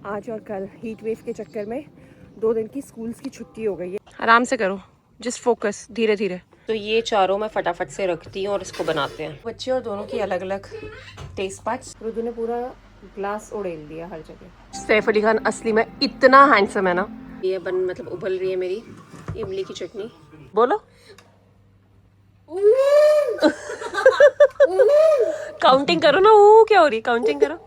आज और कल हीट वेव के चक्कर में 2 दिन की स्कूल्स की छुट्टी हो गई है। आराम से करो, जस्ट फोकस, धीरे धीरे। तो ये चारों मैं फटाफट से रखती हूँ और इसको बनाते हैं। बच्चे और दोनों की अलग अलग टेस्ट पार्ट्स। रुदू ने पूरा ग्लास उड़ेल दिया हर जगह। सैफ अली खान असली में इतना हैंडसम है ना। ये मतलब उबल रही है मेरी इमली की चटनी। बोलो काउंटिंग करो ना। वो क्या हो रही, काउंटिंग करो।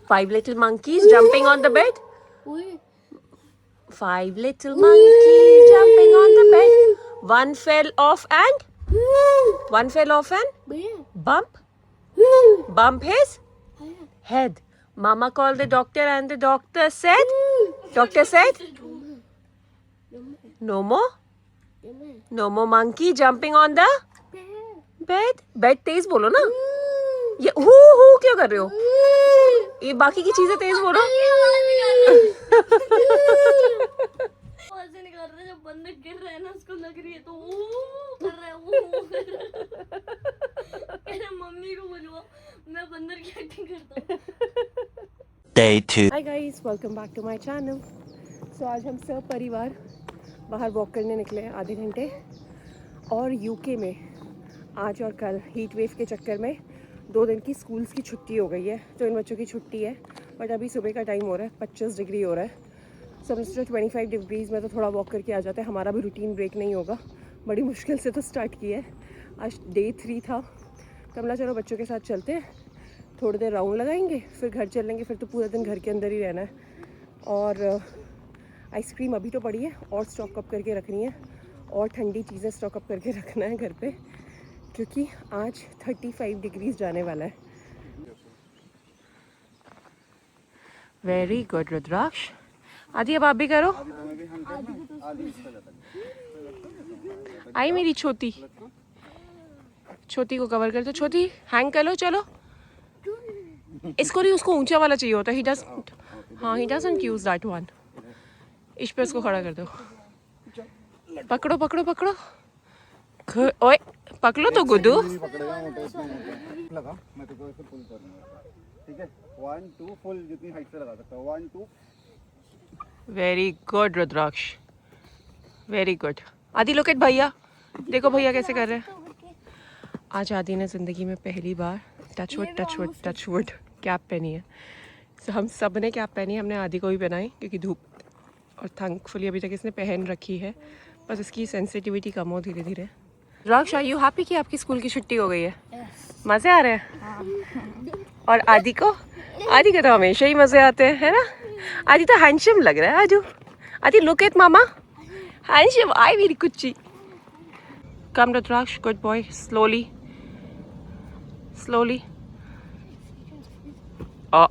Five little monkeys jumping on the bed. 5 little monkeys jumping on the bed. One fell off and bump his head. Mama called the doctor and the doctor said no more monkey jumping on the bed. तेज बोलो ना। ये who क्यों कर रहे हो? ये बाकी की चीजें तेज बोलो। नहीं कर रहा, जब बंदर गिर रहा है ना उसको लग रही है तो कर रहा है वो मम्मी को बुलवा, मैं बंदर की एक्टिंग करता हूँ। Day 2. Hi guys, welcome back to my channel. So आज हम सब परिवार बाहर वॉक करने निकले हैं आधे घंटे। और यूके में आज और कल हीट वेव के चक्कर में 2 दिन की स्कूल्स की छुट्टी हो गई है। तो इन बच्चों की छुट्टी है, बट अभी सुबह का टाइम हो रहा है, 25 डिग्री हो रहा है। सब 25 डिग्रीज में तो थोड़ा वॉक करके आ जाते हैं। हमारा भी रूटीन ब्रेक नहीं होगा, बड़ी मुश्किल से तो स्टार्ट किया है। आज डे 3 था। कमला चलो बच्चों के साथ चलते हैं, थोड़ी देर राउंड लगाएंगे, फिर घर चलेंगे। फिर तो पूरा दिन घर के अंदर ही रहना है। और आइसक्रीम अभी तो पड़ी है और स्टॉक अप करके रखनी है, और ठंडी चीज़ें स्टॉक अप करके रखना है घर पे, क्योंकि आज 35 डिग्रीज जाने वाला है। वेरी गुड रुद्राक्ष। आदि अब आप भी करो। आई मेरी छोटी को कवर कर दो। छोटी हैंग कर लो। चलो इसको नहीं, उसको ऊंचा वाला चाहिए होता है। He doesn't use that one. इस पे उसको खड़ा कर दो। पकड़ो पकड़ो पकड़ो। ओए पकड़ो तो गुड्डू। लगा मैं तेरे को ऐसे पुल करूंगा, ठीक है? 1 2 फुल जितनी हाइट से लगा सकता हूं। 1 2। वेरी गुड रुद्राक्ष, वेरी गुड। आदि लोकेट भैया, देखो भैया कैसे कर रहे हैं। आज आदि ने ज़िंदगी में पहली बार टच वुड कैप पहनी है। तो हम सब ने कैप पहनी है, हमने आदि को भी पहनाई क्योंकि धूप, और थैंकफुली अभी तक इसने पहन रखी है। बस इसकी सेंसिटिविटी कम हो धीरे धीरे। रुद्राक्ष, आर यू हैप्पी कि आपकी स्कूल की छुट्टी हो गई है? मज़े आ रहे हैं? और आदि को तो हमेशा ही मज़े आते हैं, है ना? आदि तो हैंडसम लग रहा है। आदि लुक एट मामा, हैंडसम। आई मेरी कुच्ची। कम रुद्राक्ष, गुड बॉय। स्लोली। ओ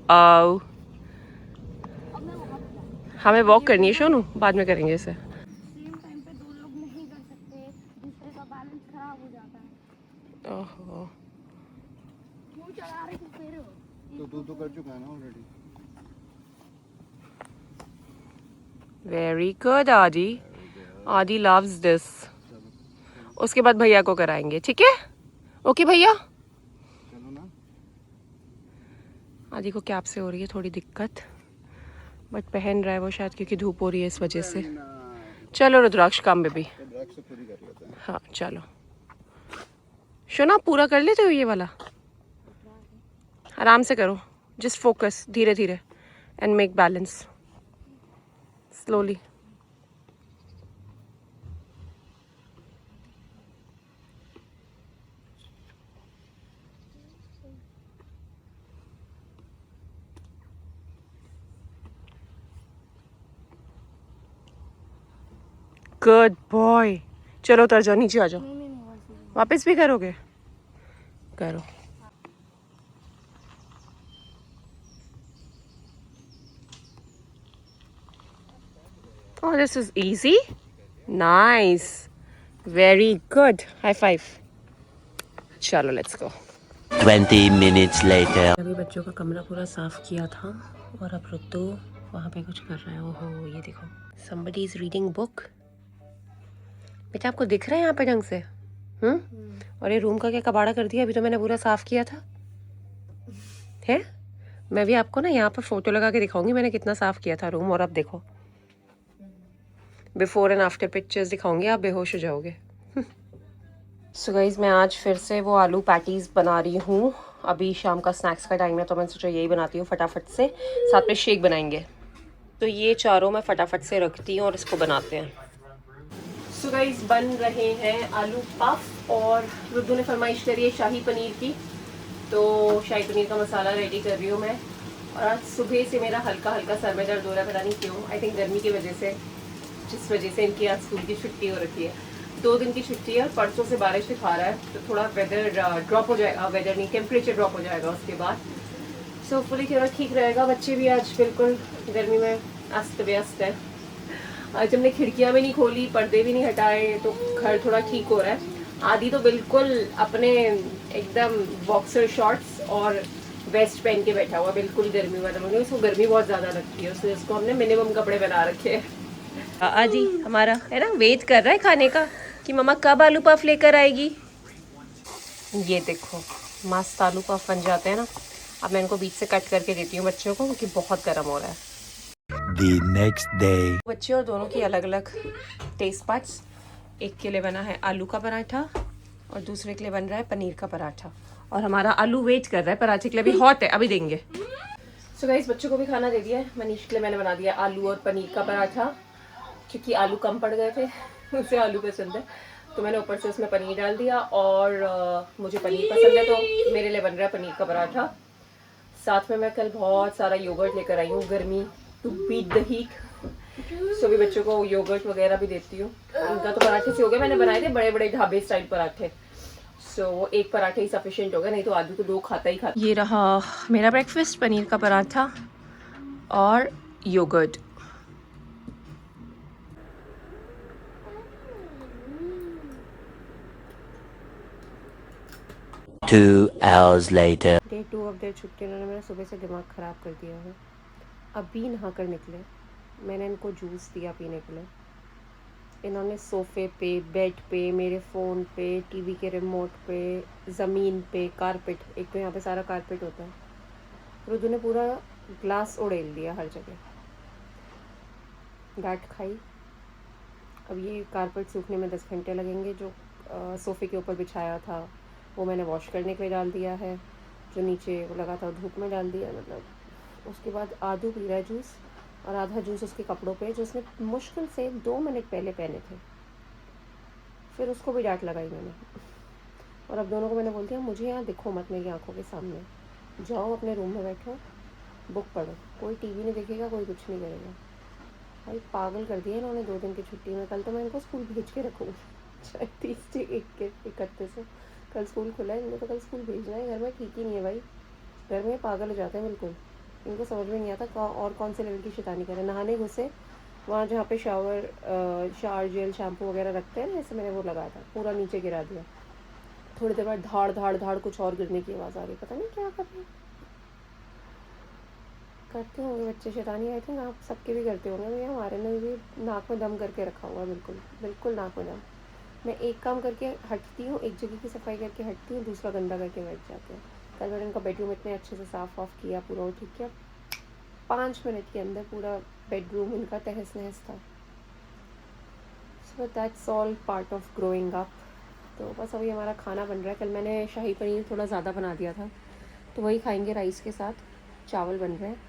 हमें वॉक करनी है सोनू, बाद में करेंगे इसे। सेम टाइम पे 2 लोग नहीं कर सकते, दूसरे का बैलेंस खराब हो जाता है। ओहो, क्यों चला रहे हो फिर? तो तू तो कर चुका है ना ऑलरेडी। वेरी गुड आदि लव्स दिस। उसके बाद भैया को कराएंगे, ठीक है? ओके भैया। चलो ना। आदि को कैप से हो रही है थोड़ी दिक्कत, बट पहन रहा है वो शायद क्योंकि धूप हो रही है इस वजह से। चलो रुद्राक्ष, काम बेबी। हाँ चलो शोना, पूरा कर लेते हो ये वाला? आराम से करो, जस्ट फोकस, धीरे धीरे, and make balance slowly. Good boy. चलो उतर जाओ, नीचे आ जाओ। वापस भी करोगे? करो। Oh, this is easy. Nice. Very good. High five. चलो let's go. 20 minutes later. अभी बच्चों का कमरा पूरा साफ किया था, और अब रुद्दू वहाँ पे कुछ कर रहे हैं। ओहो ये देखो, somebody is reading book। बेटा आपको दिख रहा है यहाँ पे ढंग से? और ये रूम का क्या कबाड़ा कर दिया? अभी तो मैंने पूरा साफ किया था है। मैं भी आपको ना यहाँ पर फोटो लगा के दिखाऊंगी मैंने कितना साफ किया था रूम। और अब देखो बिफोर एंड आफ्टर पिक्चर्स दिखाऊंगी, आप बेहोश हो जाओगे। सो गाइस मैं आज फिर से वो आलू पैटीज बना रही हूँ। अभी शाम का स्नैक्स का टाइम है तो मैंने सोचा यही बनाती हूँ फटाफट से, साथ में शेक बनाएंगे। तो ये चारों मैं फटाफट से रखती हूँ और इसको बनाते हैं। सो गाइस बन रहे हैं आलू पफ और रुद्दू ने फरमाइश करी है शाही पनीर की, तो शाही पनीर का मसाला रेडी कर रही हूँ मैं। और आज सुबह से मेरा हल्का हल्का सर में दर्द हो रहा है, पता नहीं क्यों। आई थिंक गर्मी की वजह से, जिस वजह से इनकी आज स्कूल की छुट्टी हो रखी है। 2 दिन की छुट्टी है और परसों से बारिश दिखा रहा है, तो थोड़ा वेदर ड्रॉप हो जाएगा, वेदर नहीं टेम्परेचर ड्रॉप हो जाएगा उसके बाद। सो फुली थोड़ा ठीक रहेगा। बच्चे भी आज बिल्कुल गर्मी में अस्त व्यस्त है। आज हमने खिड़कियाँ भी नहीं खोली, पर्दे भी नहीं हटाए, तो घर थोड़ा ठीक हो रहा है। आदि तो बिल्कुल अपने एकदम बॉक्सर शॉर्ट्स और वेस्ट पहन के बैठा हुआ, बिल्कुल गर्मी वाला। मुझे उसको गर्मी बहुत ज़्यादा लगती है, उससे उसको हमने मिनिमम कपड़े बना रखे हैं। आदि हमारा है ना वेट कर रहा है खाने का कि मम्मा कब आलू पफ लेकर आएगी। ये देखो मस्त आलू पफ बन जाते हैं ना। अब मैं इनको बीच से कट करके देती हूँ बच्चों को, क्योंकि बहुत गर्म हो रहा है। The next day. बच्चे और दोनों की अलग अलग टेस्ट बड्स। एक के लिए बना है आलू का पराठा और दूसरे के लिए बन रहा है पनीर का पराठा। और हमारा आलू वेट कर रहा है पराठे के लिए, अभी हॉट है, अभी देंगे। सो गाइस बच्चों को भी खाना दे दिया है। मनीष के लिए मैंने बना दिया आलू और पनीर का पराठा, क्योंकि आलू कम पड़ गए थे, उसे आलू पसंद है, तो मैंने ऊपर से उसमें पनीर डाल दिया। और मुझे पनीर पसंद है तो मेरे लिए बन रहा है पनीर का पराठा। साथ में मैं कल बहुत सारा योगर्ट लेकर आई हूँ, गर्मी टू बीट द हीट। सो भी बच्चों को योगर्ट वगैरह भी देती हूँ। उनका तो पराठे से हो गया, मैंने बनाए थे बड़े बड़े ढाबे स्टाइल पराठे, सो वो एक पराठे ही सफिशिएंट होगा, नहीं तो आलू तो 2 खाता ही खाता। ये रहा मेरा ब्रेकफास्ट, पनीर का पराठा और yoghurt. Two hours later. Day 2 of their छुट्टी। इन्होंने मेरा सुबह से दिमाग ख़राब कर दिया है। अभी नहा कर निकले, मैंने इनको जूस दिया पीने के लिए। इन्होंने सोफ़े पे, बेड पे, मेरे फ़ोन पे, टीवी के रिमोट पे, ज़मीन पे, कारपेट, एक तो यहाँ पे सारा कारपेट होता है, रुद्दू ने पूरा ग्लास उड़ेल दिया हर जगह। डांट खाई। अब ये कारपेट सूखने में 10 घंटे लगेंगे। जो सोफ़े के ऊपर बिछाया था वो मैंने वॉश करने के लिए डाल दिया है, जो नीचे वो लगा था धूप में डाल दिया। मतलब उसके बाद आदू पी रहा है जूस, और आधा जूस उसके कपड़ों पे, जो उसने मुश्किल से 2 मिनट पहले पहने थे। फिर उसको भी डांट लगाई मैंने। और अब दोनों को मैंने बोल दिया मुझे यहाँ दिखो मत मेरी आंखों के सामने, जाओ अपने रूम में बैठो, बुक पढ़ो, कोई टीवी नहीं देखेगा, कोई कुछ नहीं करेगा। भाई पागल कर दिया इन्होंने 2 दिन की छुट्टी में। कल तो मैं इनको स्कूल भेज के रखूँगी, 30 से 31 से कल स्कूल खुला है, इनको तो कल स्कूल भेजना है। घर में ठीक ही नहीं है भाई, घर में पागल हो जाते हैं बिल्कुल। इनको समझ में नहीं आता और कौन से लेवल की शैतानी करें। नहाने घुसे वहाँ जहाँ पे शावर जेल शैम्पू वगैरह रखते हैं ना, ऐसे मैंने वो लगाया था, पूरा नीचे गिरा दिया। थोड़ी देर बाद धाड़ धाड़ धाड़ कुछ और गिरने की आवाज़ आ रही, पता नहीं क्या कर रहे हैं। करते होंगे बच्चे शैतानी, आई थिंक आप सबके भी करते होंगे। भैया हमारे ने भी नाक में दम करके रखा हुआ है, बिल्कुल बिल्कुल नाक में दम। मैं एक काम करके हटती हूँ, एक जगह की सफाई करके हटती हूँ, दूसरा गंदा करके बैठ जाते हैं। कल मैंने इनका बेडरूम इतने अच्छे से साफ़ वाफ़ किया, पूरा ठीक किया, 5 मिनट के अंदर पूरा बेडरूम इनका तहस नहस था। So that's all part of growing up. तो बस अभी हमारा खाना बन रहा है। कल मैंने शाही पनीर थोड़ा ज़्यादा बना दिया था, तो वही खाएंगे राइस के साथ। चावल बन रहे हैं,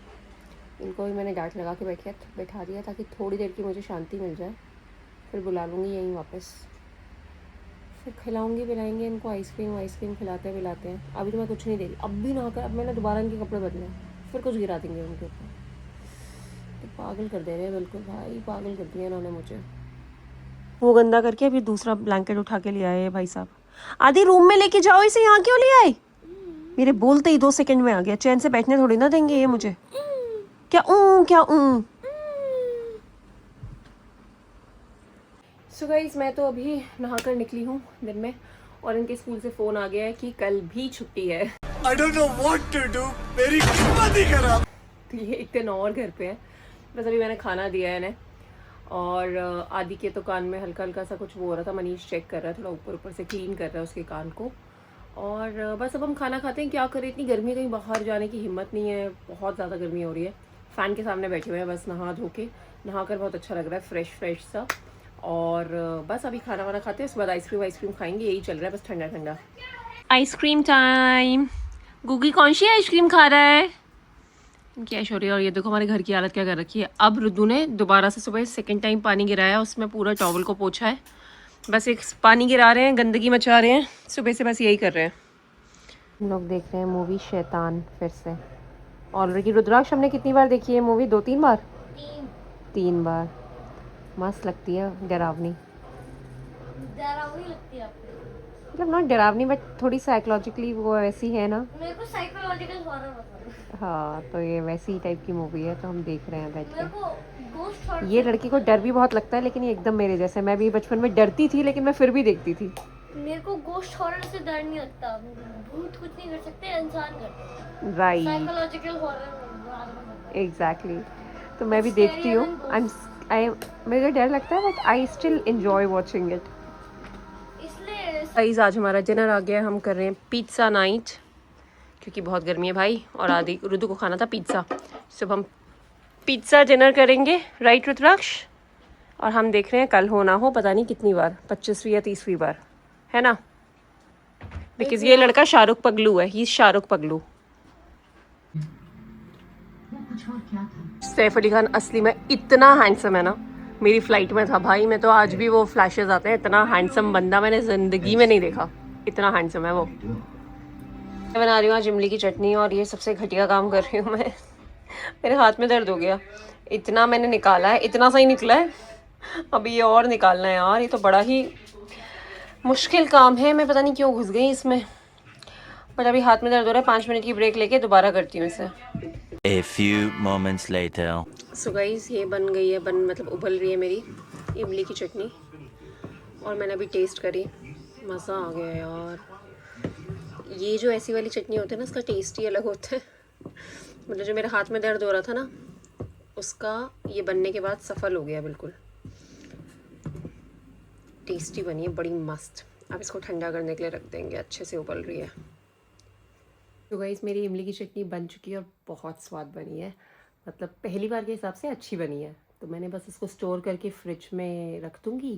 इनको भी मैंने डांट लगा के बैठा दिया ताकि थोड़ी देर की मुझे शांति मिल जाए। फिर बुला लूँगी यहीं वापस, फिर खिलाऊँगी पिलाएंगे इनको। आइसक्रीम खिलाते हैं। अभी तो मैं कुछ नहीं दे रही, अब भी ना कर, अब मैंने दोबारा इनके कपड़े बदले, फिर कुछ गिरा देंगे उनके ऊपर। तो पागल कर दे रहे हैं बिल्कुल भाई, पागल कर दिया इन्होंने मुझे। वो गंदा करके अभी दूसरा ब्लैंकेट उठा के ले आए भाई साहब। आदि रूम में लेके जाओ इसे, यहाँ क्यों ले आए? मेरे बोलते ही 2 सेकंड में आ गया। चैन से बैठने थोड़ी ना देंगे ये मुझे। क्या सो गाइस मैं तो अभी नहा कर निकली हूँ दिन में, और इनके स्कूल से फ़ोन आ गया है कि कल भी छुट्टी है। I don't know what to do. मेरी किस्मत ही खराब। तो ये एक दिन और घर पे है, बस अभी मैंने खाना दिया है इन्हें, और आदि के तो कान में हल्का हल्का सा कुछ वो हो रहा था, मनीष चेक कर रहा है, थोड़ा ऊपर ऊपर से क्लीन कर रहा है उसके कान को। और बस अब हम खाना खाते हैं, क्या करें, इतनी गर्मी है, कहीं बाहर जाने की हिम्मत नहीं है, बहुत ज़्यादा गर्मी हो रही है। फ़ैन के सामने बैठे हुए हैं, बस नहा धो के, नहा कर बहुत अच्छा लग रहा है, फ्रेश सा। और बस अभी खाना वाना खाते हैं, उसके बाद आइसक्रीम खाएंगे, यही चल रहा है बस, ठंडा ठंडा आइसक्रीम टाइम। गुगी कौन सी आइसक्रीम खा रहा है? इनकी ऐश हो रही है। और ये देखो हमारे घर की हालत क्या कर रखी है। अब रुद्दू ने दोबारा से सुबह सेकंड टाइम पानी गिराया, उसमें पूरा टॉवल को पोछा है। बस एक पानी गिरा रहे हैं, गंदगी मचा रहे हैं, सुबह से बस यही कर रहे हैं। हम लोग देख रहे हैं मूवी शैतान फिर से। ऑलरेडी रुद्राक्ष हमने कितनी बार देखी है मूवी? 2-3 बार? 3 बार। मस्त लगती है, डरावनी। डरावनी लगती है आपको? मतलब नॉट डरावनी, बट थोड़ी साइकोलॉजिकली वो ऐसी है ना। मेरे को साइकोलॉजिकल हॉरर पसंद है। हाँ, तो ये वैसी ही टाइप की मूवी है, तो हम देख रहे हैं बैठ मेरे के। को गोस्ट हॉरर। ये लड़की को डर भी बहुत लगता है, लेकिन ये एकदम मेरे जैसे। मैं भी बचपन में डरती थी, लेकिन मैं फिर भी देखती थी। मेरे को गोस्ट हॉरर से डर नहीं लगता, भूत कुछ नहीं कर सकते, इंसान करते हैं। Right, psychological horror exactly. तो मैं भी देखती हूँ। मुझे डर लगता है, but I still enjoy watching it. इसलिए गाइस, आज हमारा डिनर आ गया, हम कर रहे हैं पिज़्ज़ा नाइट, क्योंकि बहुत गर्मी है भाई, और आदि रुद्दू को खाना था पिज़्ज़ा। सुबह हम पिज़्ज़ा डिनर करेंगे, राइट रुद्राक्ष? और हम देख रहे हैं कल हो ना हो, पता नहीं कितनी बार, 25वीं या 30वीं बार, है ना? बिकॉज ये लड़का शाहरुख पगलू है, ही शाहरुख पगलू। सैफ अली खान असली में इतना हैंडसम है ना, मेरी फ्लाइट में था भाई, मैं तो आज भी वो फ्लैशेस आते हैं, इतना हैंडसम बंदा मैंने ज़िंदगी में नहीं देखा, इतना हैंडसम है वो। मैं बना रही हूँ आज इमली की चटनी, और ये सबसे घटिया काम कर रही हूँ मैं। मेरे हाथ में दर्द हो गया, इतना मैंने निकाला है, इतना सही निकला है, अभी ये और निकालना है यार, ये तो बड़ा ही मुश्किल काम है। मैं पता नहीं क्यों घुस गई इसमें, बट अभी हाथ में दर्द हो रहा है। 5 मिनट की ब्रेक लेके दोबारा करती हूँ इसे। A few moments later. So guys, ये बन गई है, मतलब उबल रही है मेरी इमली की चटनी, और मैंने अभी टेस्ट करी, मज़ा आ गया यार। ये जो ऐसी वाली चटनी होती है ना, इसका टेस्ट ही अलग होता है। मतलब जो मेरे हाथ में दर्द हो रहा था ना, उसका ये बनने के बाद सफल हो गया बिल्कुल। टेस्टी बनी है, बड़ी मस्त। अब इसको ठंडा करने के लिए रख देंगे, अच्छे से उबल रही है। तो गाइस, मेरी इमली की चटनी बन चुकी है और बहुत स्वाद बनी है, मतलब पहली बार के हिसाब से अच्छी बनी है। तो मैंने बस इसको स्टोर करके फ्रिज में रख दूँगी।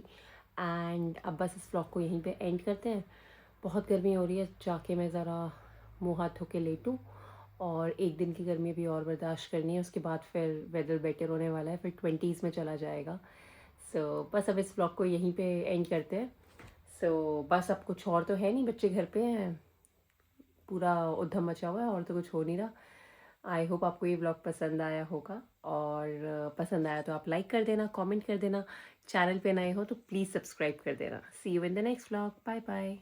एंड अब बस इस व्लॉग को यहीं पे एंड करते हैं। बहुत गर्मी हो रही है, जाके मैं ज़रा मुँह हाथ धो के लेटूँ, और एक दिन की गर्मी भी और बर्दाश्त करनी है, उसके बाद फिर वेदर बेटर होने वाला है, फिर 20s में चला जाएगा। सो बस अब इस व्लॉग को यहीं पे एंड करते हैं। सो बस अब कुछ और तो है नहीं, बच्चे घर पे हैं, पूरा उधम मचा हुआ है, और तो कुछ हो नहीं रहा। आई होप आपको ये व्लॉग पसंद आया होगा, और पसंद आया तो आप लाइक कर देना, कमेंट कर देना, चैनल पे नए हो तो प्लीज़ सब्सक्राइब कर देना। See you in the next vlog, bye bye.